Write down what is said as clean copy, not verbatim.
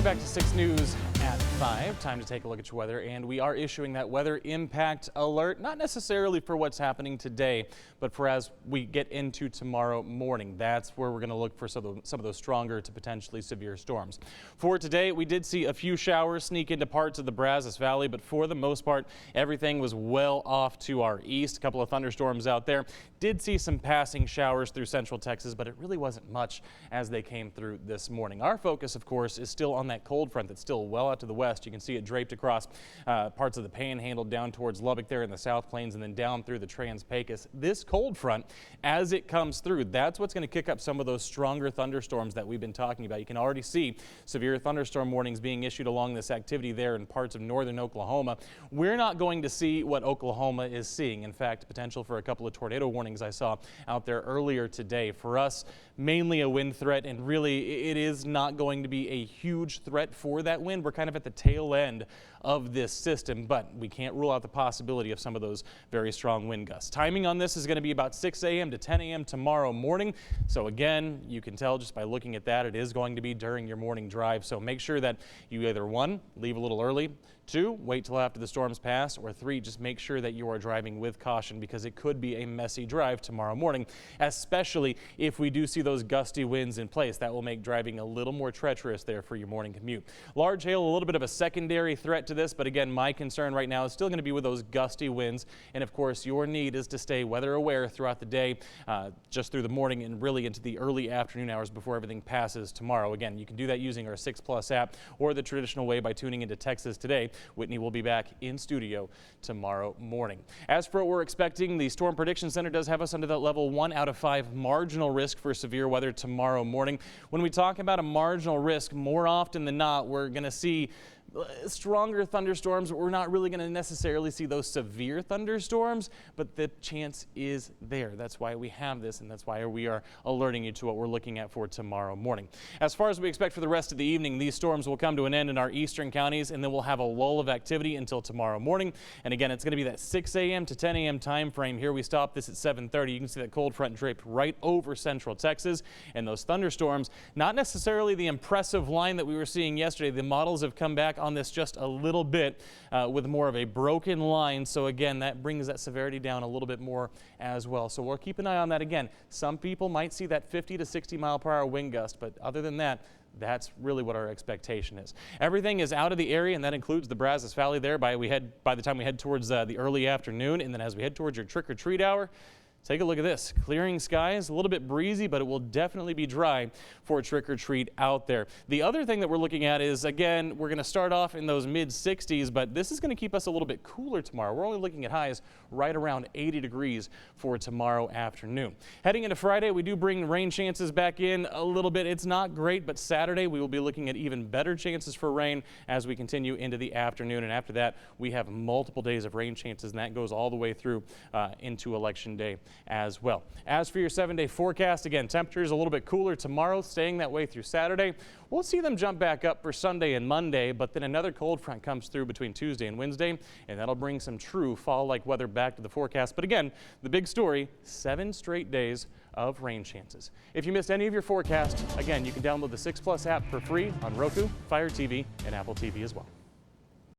back to 6 News at 5. Time to take a look at your weather, and we are issuing that weather impact alert, not necessarily for what's happening today, but for as we get into tomorrow morning. That's where we're going to look for some of those stronger to potentially severe storms. For today, we did see a few showers sneak into parts of the Brazos Valley, but for the most part, everything was well off to our east. A couple of thunderstorms out there. Did see some passing showers through central Texas, but it really wasn't much as they came through this morning. Our focus, of course, is still on that cold front that's still well out to the west. You can see it draped across parts of the Panhandle down towards Lubbock there in the South Plains and then down through the Trans-Pecos. This cold front, as it comes through, that's what's going to kick up some of those stronger thunderstorms that we've been talking about. You can already see severe thunderstorm warnings being issued along this activity there in parts of northern Oklahoma. We're not going to see what Oklahoma is seeing. In fact, potential for a couple of tornado warnings I saw out there earlier today. For us, mainly a wind threat, and really it is not going to be a huge threat for that wind. We're kind of at the tail end of this system, but we can't rule out the possibility of some of those very strong wind gusts. Timing on this is going to be about 6 a.m. to 10 a.m. tomorrow morning. So again, you can tell just by looking at that, it is going to be during your morning drive. So make sure that you either 1, leave a little early, 2, wait till after the storms pass, or 3, just make sure that you are driving with caution because it could be a messy drive tomorrow morning, especially if we do see those gusty winds in place. That will make driving a little more treacherous there for your morning commute. Large hail, a little bit of a secondary threat to this, but again, my concern right now is still going to be with those gusty winds. And of course, your need is to stay weather aware throughout the day, just through the morning and really into the early afternoon hours before everything passes tomorrow. Again, you can do that using our 6 Plus app or the traditional way by tuning into Texas Today. Whitney will be back in studio tomorrow morning. As for what we're expecting, the Storm Prediction Center does have us under that level 1 out of 5 marginal risk for severe weather tomorrow morning. When we talk about a marginal risk, more often than not, we're going to see stronger thunderstorms. We're not really going to necessarily see those severe thunderstorms, but the chance is there. That's why we have this, and that's why we are alerting you to what we're looking at for tomorrow morning. As far as we expect for the rest of the evening, these storms will come to an end in our eastern counties, and then we'll have a lull of activity until tomorrow morning. And again, it's going to be that 6 a.m. to 10 a.m. time frame. Here we stop this at 7:30. You can see that cold front draped right over central Texas, and those thunderstorms, not necessarily the impressive line that we were seeing yesterday. The models have come back on this just a little bit with more of a broken line. So again, that brings that severity down a little bit more as well. So we'll keep an eye on that. Again, some people might see that 50 to 60 mile per hour wind gust, but other than that, that's really what our expectation is. Everything is out of the area, and that includes the Brazos Valley there by the time we head towards the early afternoon, and then as we head towards your trick-or-treat hour. Take a look at this. Clearing skies, a little bit breezy, but it will definitely be dry for trick-or-treat out there. The other thing that we're looking at is, again, we're going to start off in those mid-60s, but this is going to keep us a little bit cooler tomorrow. We're only looking at highs right around 80 degrees for tomorrow afternoon. Heading into Friday, we do bring rain chances back in a little bit. It's not great, but Saturday we will be looking at even better chances for rain as we continue into the afternoon. And after that, we have multiple days of rain chances, and that goes all the way through into Election Day as well. As for your 7-day forecast, again, temperatures a little bit cooler tomorrow, staying that way through Saturday. We'll see them jump back up for Sunday and Monday, but then another cold front comes through between Tuesday and Wednesday, and that'll bring some true fall-like weather back to the forecast. But again, the big story, 7 straight days of rain chances. If you missed any of your forecast, again, you can download the 6 Plus app for free on Roku, Fire TV, and Apple TV as well.